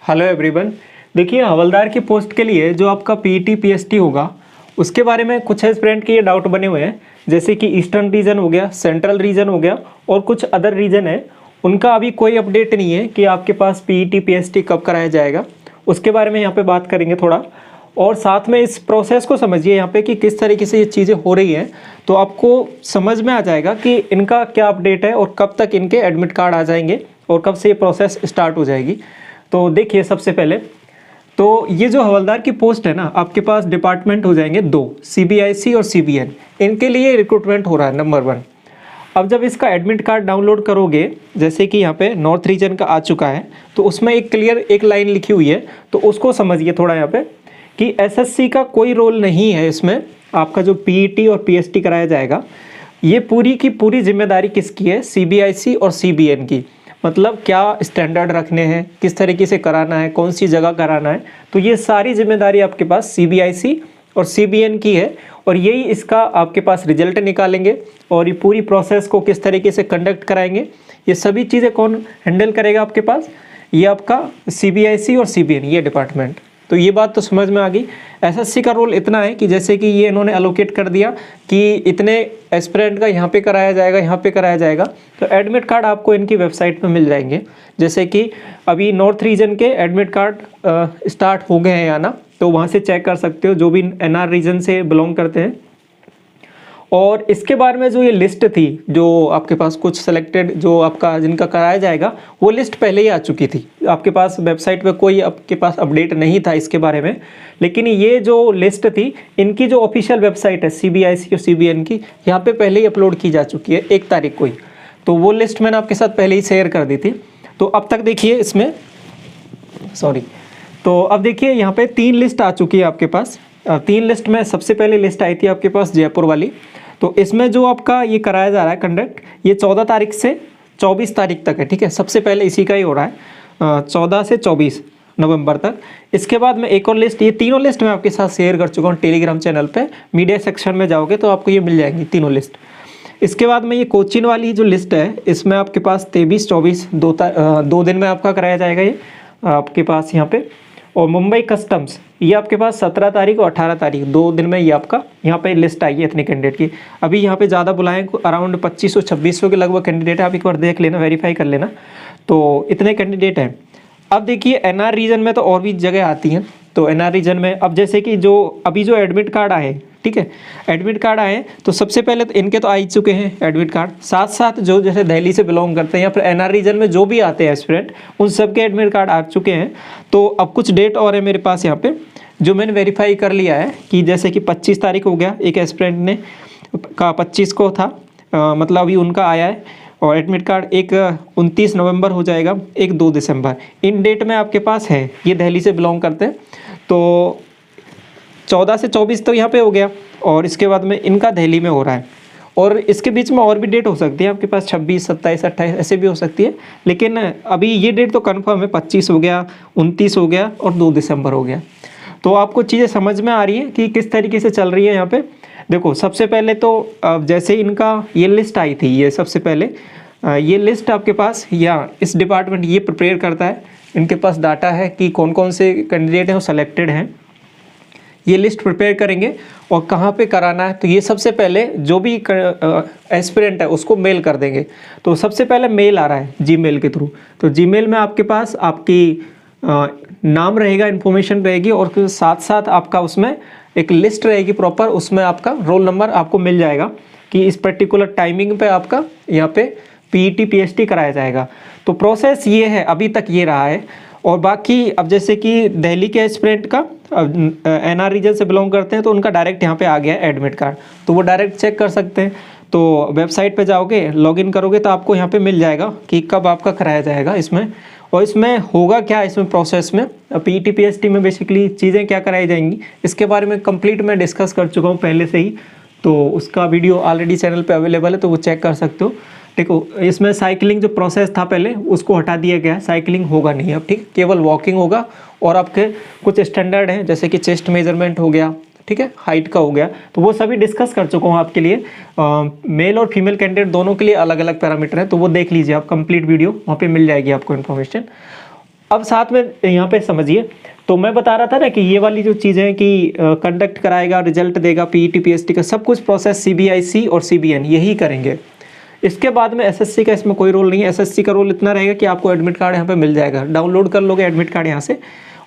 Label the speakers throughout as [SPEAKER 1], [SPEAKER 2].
[SPEAKER 1] Hello everyone. देखिए, हवलदार की post के लिए जो आपका पीईटी पीएसटी होगा उसके बारे में कुछ एस्पिरेंट के ये डाउट बने हुए हैं, जैसे कि ईस्टर्न रीजन हो गया, सेंट्रल रीजन हो गया और कुछ अदर रीजन है। उनका अभी कोई अपडेट नहीं है कि आपके पास पीईटी पीएसटी कब कराया जाएगा। उसके बारे में यहाँ पे बात करेंगे थोड़ा, और साथ में इस प्रोसेस को समझिए यहाँ पे कि किस तरीके से ये चीज़ें हो रही हैं, तो आपको समझ में आ जाएगा कि इनका क्या अपडेट है और कब तक इनके एडमिट कार्ड आ जाएंगे और कब से ये प्रोसेस स्टार्ट हो जाएगी। तो देखिए, सबसे पहले तो ये जो हवलदार की पोस्ट है ना, आपके पास डिपार्टमेंट हो जाएंगे दो, सीबीआईसी और सीबीएन। इनके लिए रिक्रूटमेंट हो रहा है नंबर 1। अब जब इसका एडमिट कार्ड डाउनलोड करोगे, जैसे कि यहाँ पे नॉर्थ रीजन का आ चुका है, तो उसमें एक क्लियर एक लाइन लिखी हुई है, तो उसको समझिए थोड़ा यहाँ पे कि एसएससी का कोई रोल नहीं है इसमें। आपका जो पीईटी और पीएसटी कराया जाएगा, ये पूरी की पूरी जिम्मेदारी किसकी है? सीबीआईसी और सीबीएन की। मतलब क्या स्टैंडर्ड रखने हैं, किस तरीके से कराना है, कौन सी जगह कराना है, तो ये सारी जिम्मेदारी आपके पास सीबीआईसी और सीबीएन की है। और यही इसका आपके पास रिजल्ट निकालेंगे और ये पूरी प्रोसेस को किस तरीके से कंडक्ट कराएंगे, ये सभी चीज़ें कौन हैंडल करेगा आपके पास? ये आपका सीबीआईसी और सीबीएन, ये डिपार्टमेंट। तो ये बात तो समझ में आ गई। एसएससी का रोल इतना है कि जैसे कि ये इन्होंने एलोकेट कर दिया कि इतने एस्पिरेंट का यहाँ पे कराया जाएगा, यहाँ पे कराया जाएगा, तो एडमिट कार्ड आपको इनकी वेबसाइट पे मिल जाएंगे। जैसे कि अभी नॉर्थ रीजन के एडमिट कार्ड स्टार्ट हो गए हैं आना, तो वहाँ से चेक कर सकते हो जो भी एनआर रीजन से बिलोंग करते हैं। और इसके बारे में जो ये लिस्ट थी, जो आपके पास कुछ सेलेक्टेड जो आपका जिनका कराया जाएगा, वो लिस्ट पहले ही आ चुकी थी आपके पास वेबसाइट पे। कोई आपके पास अपडेट नहीं था इसके बारे में, लेकिन ये जो लिस्ट थी इनकी जो ऑफिशियल वेबसाइट है सीबीआईसी और सीबीएन की, यहाँ पे पहले ही अपलोड की जा चुकी है 1 तारीख को ही। तो वो लिस्ट मैंने आपके साथ पहले ही शेयर कर दी थी। तो अब तक देखिए इसमें तो अब देखिए यहाँ पे 3 लिस्ट आ चुकी है आपके पास। 3 लिस्ट में सबसे पहले लिस्ट आई थी आपके पास जयपुर वाली। तो इसमें जो आपका ये कराया जा रहा है कंडक्ट, ये 14 तारीख से 24 तारीख तक है, ठीक है। सबसे पहले इसी का ही हो रहा है 14 से 24 नवंबर तक। इसके बाद में एक और लिस्ट, ये तीनों लिस्ट मैं आपके साथ शेयर कर चुका हूँ टेलीग्राम चैनल पे। मीडिया सेक्शन में जाओगे तो आपको ये मिल जाएंगी तीनों लिस्ट। इसके बाद में ये कोचिन वाली जो लिस्ट है, इसमें आपके पास 23-24 दो दिन में आपका कराया जाएगा ये आपके पास यहाँ पे। और मुंबई कस्टम्स, ये आपके पास 17 तारीख और 18 तारीख 2 दिन में ये आपका यहाँ पे लिस्ट आई है इतने कैंडिडेट की। अभी यहाँ पे ज़्यादा बुलाएं, अराउंड 2500-2600 के लगभग कैंडिडेट है। आप एक बार देख लेना, वेरीफाई कर लेना। तो इतने कैंडिडेट हैं। अब देखिए एनआर रीजन में तो और भी जगह आती हैं। तो एनआर रीजन में अब जैसे कि जो अभी जो एडमिट कार्ड आए, ठीक है, एडमिट कार्ड आए, तो सबसे पहले तो इनके तो आ ही चुके हैं एडमिट कार्ड। साथ साथ जो जैसे दिल्ली से बिलोंग करते हैं या फिर एनआर रीजन में जो भी आते हैं एस्पिरेंट, उन सबके एडमिट कार्ड आ चुके हैं। तो अब कुछ डेट और है मेरे पास यहाँ पे जो मैंने वेरीफाई कर लिया है कि जैसे कि 25 तारीख हो गया, एक एस्पिरेंट ने का 25 को था, मतलब अभी उनका आया है। और एडमिट कार्ड एक 29 नवंबर हो जाएगा, एक 2 दिसंबर। इन डेट में आपके पास है, ये दिल्ली से बिलोंग करते हैं। तो 14 से 24 तो यहाँ पे हो गया, और इसके बाद में इनका दिल्ली में हो रहा है। और इसके बीच में और भी डेट हो सकती है आपके पास, 26, 27, 28 ऐसे भी हो सकती है। लेकिन अभी ये डेट तो कन्फर्म है, 25 हो गया, 29 हो गया और 2 दिसंबर हो गया। तो आपको चीज़ें समझ में आ रही हैं कि किस तरीके से चल रही है यहाँ पे। देखो, सबसे पहले तो जैसे इनका ये लिस्ट आई थी, ये सबसे पहले ये लिस्ट आपके पास या इस डिपार्टमेंट ये प्रिपेयर करता है। इनके पास डाटा है कि कौन कौन से कैंडिडेट हैं वो सेलेक्टेड हैं। ये लिस्ट प्रिपेयर करेंगे और कहाँ पे कराना है, तो ये सबसे पहले जो भी एस्पिरेंट है उसको मेल कर देंगे। तो सबसे पहले मेल आ रहा है जीमेल के थ्रू। तो जीमेल में आपके पास आपकी नाम रहेगा, इन्फॉर्मेशन रहेगी, और साथ साथ आपका उसमें एक लिस्ट रहेगी प्रॉपर, उसमें आपका रोल नंबर आपको मिल जाएगा कि इस पर्टिकुलर टाइमिंग पे आपका यहाँ पे पीईटी पीएसटी कराया जाएगा। तो प्रोसेस ये है, अभी तक ये रहा है। और बाकी अब जैसे कि दिल्ली के एस्पिरेंट का एनआर रीजन से बिलोंग करते हैं, तो उनका डायरेक्ट यहाँ पे आ गया एडमिट कार्ड, तो वो डायरेक्ट चेक कर सकते हैं। तो वेबसाइट पे जाओगे, लॉगिन करोगे, तो आपको यहाँ पे मिल जाएगा कि कब आपका कराया जाएगा इसमें। और इसमें होगा क्या, इसमें प्रोसेस में पीईटी पीएसटी में बेसिकली चीज़ें क्या कराई जाएंगी, इसके बारे में कंप्लीट मैं डिस्कस कर चुका हूँ पहले से ही। तो उसका वीडियो ऑलरेडी चैनल पे अवेलेबल है, तो वो चेक कर सकते हो। देखो, इसमें साइकिलिंग जो प्रोसेस था पहले, उसको हटा दिया गया है। साइकिलिंग होगा नहीं अब, ठीक, केवल वॉकिंग होगा। और आपके कुछ स्टैंडर्ड हैं, जैसे कि चेस्ट मेजरमेंट हो गया, ठीक है, हाइट का हो गया, तो वो सभी डिस्कस कर चुका हूँ आपके लिए। मेल और फीमेल कैंडिडेट दोनों के लिए अलग अलग पैरामीटर है, तो वो देख लीजिए आप, कंप्लीट वीडियो वहाँ पे मिल जाएगी आपको इन्फॉर्मेशन। अब साथ में यहाँ पे समझिए, तो मैं बता रहा था ना कि ये वाली जो चीज़ें हैं कि कंडक्ट कराएगा, रिजल्ट देगा, पीईटी पीएसटी का सब कुछ प्रोसेस सीबीआईसी और सीबीएन यही करेंगे। इसके बाद में एसएससी का इसमें कोई रोल नहीं है। एसएससी का रोल इतना रहेगा कि आपको एडमिट कार्ड यहाँ पे मिल जाएगा, डाउनलोड कर लोगे एडमिट कार्ड यहाँ से।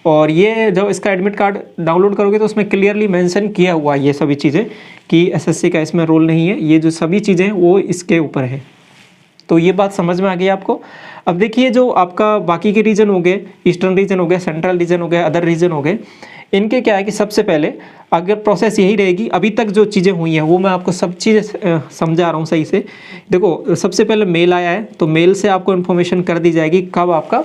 [SPEAKER 1] और ये जब इसका एडमिट कार्ड डाउनलोड करोगे तो उसमें क्लियरली मेंशन किया हुआ है ये सभी चीज़ें कि एसएससी का इसमें रोल नहीं है, ये जो सभी चीज़ें हैं वो इसके ऊपर है। तो ये बात समझ में आ गई आपको। अब देखिए जो आपका बाकी के रीजन हो गए, ईस्टर्न रीजन हो गया, सेंट्रल रीजन हो गया, अदर रीजन हो गए, इनके क्या है कि सबसे पहले अगर प्रोसेस यही रहेगी, अभी तक जो चीज़ें हुई हैं वो मैं आपको सब चीज़ें समझा रहा हूँ सही से। देखो सबसे पहले मेल आया है तो मेल से आपको इन्फॉर्मेशन कर दी जाएगी कब आपका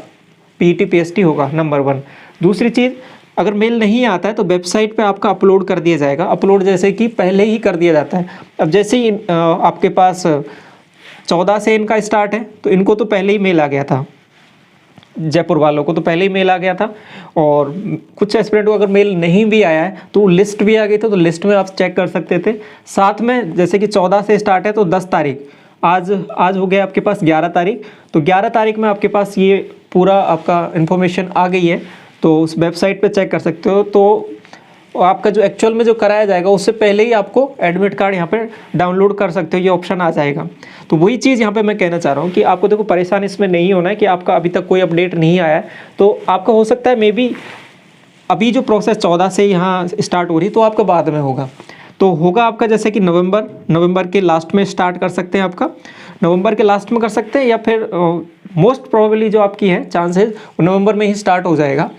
[SPEAKER 1] पीईटी पीएसटी होगा, नंबर 1। दूसरी चीज़, अगर मेल नहीं आता है तो वेबसाइट पे आपका अपलोड कर दिया जाएगा। अपलोड जैसे कि पहले ही कर दिया जाता है। अब जैसे ही आपके पास 14 से इनका स्टार्ट है तो इनको तो पहले ही मेल आ गया था, जयपुर वालों को तो पहले ही मेल आ गया था। और कुछ एस्पिरेंट को अगर मेल नहीं भी आया है तो लिस्ट भी आ गई थी, तो लिस्ट में आप चेक कर सकते थे। साथ में जैसे कि 14 से स्टार्ट है तो 10 तारीख, आज हो गया आपके पास 11 तारीख, तो 11 तारीख में आपके पास ये पूरा आपका इन्फॉर्मेशन आ गई है, तो उस वेबसाइट पे चेक कर सकते हो। तो आपका जो एक्चुअल में जो कराया जाएगा उससे पहले ही आपको एडमिट कार्ड यहाँ पे डाउनलोड कर सकते हो, ये ऑप्शन आ जाएगा। तो वही चीज़ यहाँ पे मैं कहना चाह रहा हूँ कि आपको देखो परेशान इसमें नहीं होना है कि आपका अभी तक कोई अपडेट नहीं आया है। तो आपका हो सकता है मे बी अभी जो प्रोसेस 14 से यहाँ स्टार्ट हो रही तो आपका बाद में होगा, तो होगा आपका जैसे कि नवंबर के लास्ट में स्टार्ट कर सकते हैं, आपका नवंबर के लास्ट में कर सकते हैं, या फिर मोस्ट प्रोबेबली जो आपकी है चांसेस नवंबर में ही स्टार्ट हो जाएगा।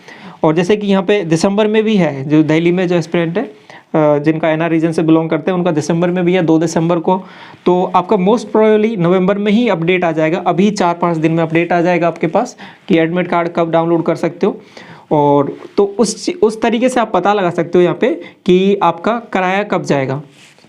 [SPEAKER 1] और जैसे कि यहाँ पे दिसंबर में भी है, जो दिल्ली में जो एस्पिरेंट है जिनका एनआर रीजन से बिलोंग करते हैं उनका दिसंबर में भी है 2 दिसंबर को, तो आपका मोस्ट प्रोबेबली नवंबर में ही अपडेट आ जाएगा। अभी 4-5 दिन में अपडेट आ जाएगा आपके पास कि एडमिट कार्ड कब डाउनलोड कर सकते हो। और तो उस तरीके से आप पता लगा सकते हो यहाँ पे कि आपका किराया कब जाएगा।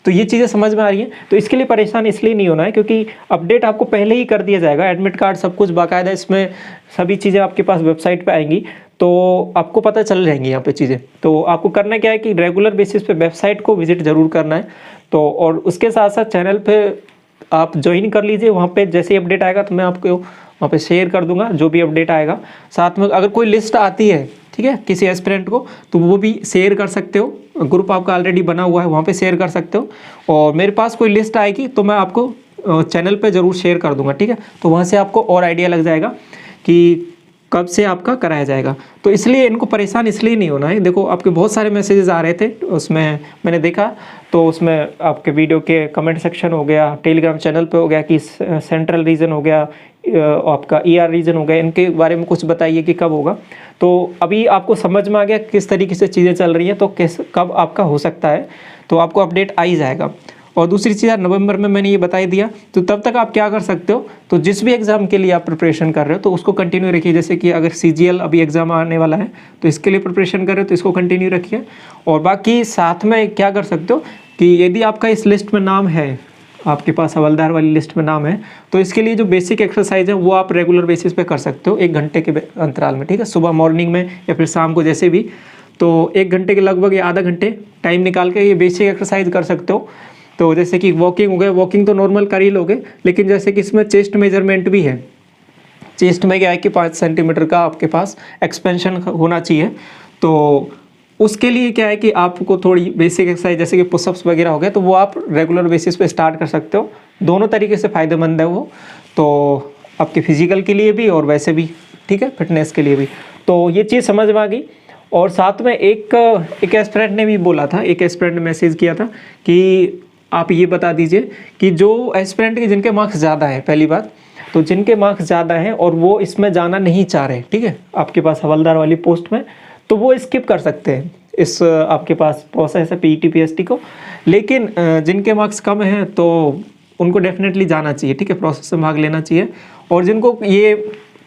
[SPEAKER 1] तो ये चीज़ें समझ में आ रही हैं। तो इसके लिए परेशान इसलिए नहीं होना है क्योंकि अपडेट आपको पहले ही कर दिया जाएगा, एडमिट कार्ड सब कुछ बाकायदा इसमें सभी चीज़ें आपके पास वेबसाइट पे आएंगी, तो आपको पता चल जाएंगी यहाँ पे चीज़ें। तो आपको करना क्या है कि रेगुलर बेसिस पे वेबसाइट को विजिट ज़रूर करना है। तो और उसके साथ साथ चैनल पे आप ज्वाइन कर लीजिए, वहाँ पे जैसे ही अपडेट आएगा तो मैं आपको वहाँ पे शेयर कर दूंगा जो भी अपडेट आएगा। साथ में अगर कोई लिस्ट आती है, ठीक है, किसी एस्पिरेंट को, तो वो भी शेयर कर सकते हो। ग्रुप आपका ऑलरेडी बना हुआ है, वहाँ पे शेयर कर सकते हो। और मेरे पास कोई लिस्ट आएगी तो मैं आपको चैनल पे ज़रूर शेयर कर दूंगा, ठीक है। तो वहाँ से आपको और आइडिया लग जाएगा कि कब से आपका कराया जाएगा। तो इसलिए इनको परेशान इसलिए नहीं होना है। देखो आपके बहुत सारे मैसेजेस आ रहे थे, उसमें मैंने देखा, तो उसमें आपके वीडियो के कमेंट सेक्शन हो गया, टेलीग्राम चैनल पे हो गया कि सेंट्रल रीजन हो गया, आपका ईआर रीजन हो गया, इनके बारे में कुछ बताइए कि कब होगा। तो अभी आपको समझ में आ गया किस तरीके से चीज़ें चल रही हैं, तो कब आपका हो सकता है, तो आपको अपडेट आ ही जाएगा। और दूसरी चीज़ यार, नवंबर में मैंने ये बता ही दिया, तो तब तक आप क्या कर सकते हो, तो जिस भी एग्ज़ाम के लिए आप प्रिपरेशन कर रहे हो तो उसको कंटिन्यू रखिए। जैसे कि अगर सीजीएल अभी एग्ज़ाम आने वाला है तो इसके लिए प्रिपरेशन कर रहे हो तो इसको कंटिन्यू रखिए। और बाकी साथ में क्या कर सकते हो कि यदि आपका इस लिस्ट में नाम है, आपके पास हवलदार वाली लिस्ट में नाम है, तो इसके लिए जो बेसिक एक्सरसाइज है वो आप रेगुलर बेसिस पे कर सकते हो 1 घंटे के अंतराल में, ठीक है, सुबह मॉर्निंग में या फिर शाम को जैसे भी। तो 1 घंटे के लगभग या आधा घंटे टाइम निकाल के ये बेसिक एक्सरसाइज कर सकते हो। तो जैसे कि वॉकिंग हो गया, वॉकिंग तो नॉर्मल कर ही लोगे, लेकिन जैसे कि इसमें चेस्ट मेजरमेंट भी है। चेस्ट में क्या है कि 5 सेंटीमीटर का आपके पास एक्सपेंशन होना चाहिए, तो उसके लिए क्या है कि आपको थोड़ी बेसिक एक्सरसाइज जैसे कि पुशअप्स वगैरह हो गए तो वो आप रेगुलर बेसिस पे स्टार्ट कर सकते हो। दोनों तरीके से फ़ायदेमंद है वो, तो आपके फिजिकल के लिए भी और वैसे भी, ठीक है, फिटनेस के लिए भी। तो ये चीज़ समझ में आ गई। और साथ में एक एस्पिरेंट ने भी बोला था, एक एस्पिरेंट ने मैसेज किया था कि आप ये बता दीजिए कि जो एस्पिरेंट के जिनके मार्क्स ज़्यादा हैं, पहली बात तो जिनके मार्क्स ज़्यादा हैं और वो इसमें जाना नहीं चाह रहे, ठीक है, आपके पास हवलदार वाली पोस्ट में, तो वो स्किप कर सकते हैं इस आपके पास प्रोसेस है पीईटी पीएसटी को। लेकिन जिनके मार्क्स कम हैं तो उनको डेफिनेटली जाना चाहिए, ठीक है, प्रोसेस में भाग लेना चाहिए। और जिनको ये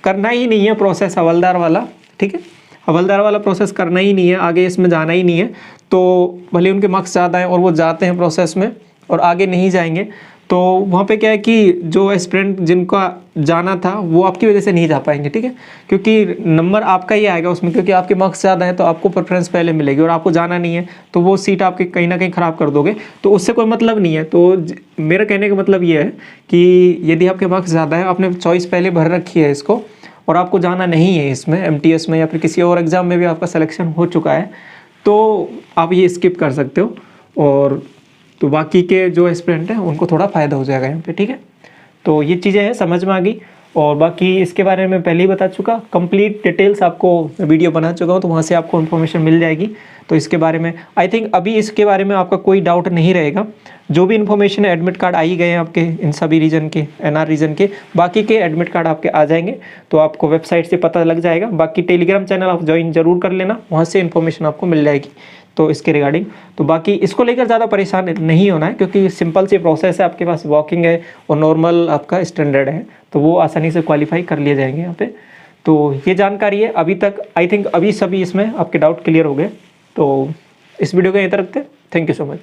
[SPEAKER 1] करना ही नहीं है प्रोसेस हवलदार वाला, ठीक है, हवलदार वाला प्रोसेस करना ही नहीं है, आगे इसमें जाना ही नहीं है, तो भले उनके मार्क्स ज़्यादा हैं और वो जाते हैं प्रोसेस में और आगे नहीं जाएंगे, तो वहाँ पे क्या है कि जो एस्पिरेंट जिनका जाना था वो आपकी वजह से नहीं जा पाएंगे, ठीक है, क्योंकि नंबर आपका ही आएगा उसमें, क्योंकि आपके मार्क्स ज़्यादा हैं तो आपको प्रेफरेंस पहले मिलेगी और आपको जाना नहीं है तो वो सीट आपकी कहीं ना कहीं ख़राब कर दोगे, तो उससे कोई मतलब नहीं है। तो मेरा कहने का मतलब ये है कि यदि आपके मार्क्स ज़्यादा है, आपने चॉइस पहले भर रखी है इसको, और आपको जाना नहीं है इसमें MTS में या फिर किसी और एग्ज़ाम में भी आपका सिलेक्शन हो चुका है तो आप ये स्किप कर सकते हो। और तो बाकी के जो एस्पिरेंट हैं उनको थोड़ा फ़ायदा हो जाएगा यहाँ पे, ठीक है। तो ये चीज़ें हैं, समझ में आ गई। और बाकी इसके बारे में पहले ही बता चुका, कंप्लीट डिटेल्स आपको वीडियो बना चुका हूँ, तो वहाँ से आपको इन्फॉर्मेशन मिल जाएगी। तो इसके बारे में आई थिंक अभी इसके बारे में आपका कोई डाउट नहीं रहेगा। जो भी इन्फॉर्मेशन है, एडमिट कार्ड आ ही गए हैं आपके इन सभी रीजन के, NR रीजन के, बाकी के एडमिट कार्ड आपके आ जाएंगे तो आपको वेबसाइट से पता लग जाएगा। बाकी टेलीग्राम चैनल आप ज्वाइन जरूर कर लेना, वहाँ से इन्फॉर्मेशन आपको मिल जाएगी तो इसके रिगार्डिंग। तो बाकी इसको लेकर ज़्यादा परेशान नहीं होना है क्योंकि सिंपल सी प्रोसेस है, आपके पास वॉकिंग है और नॉर्मल आपका स्टैंडर्ड है, तो वो आसानी से क्वालिफाई कर लिए जाएंगे यहाँ पे। तो ये जानकारी है अभी तक, आई थिंक अभी सभी इसमें आपके डाउट क्लियर हो गए। तो इस वीडियो को यहीं तक रखते हैं। Thank you so much.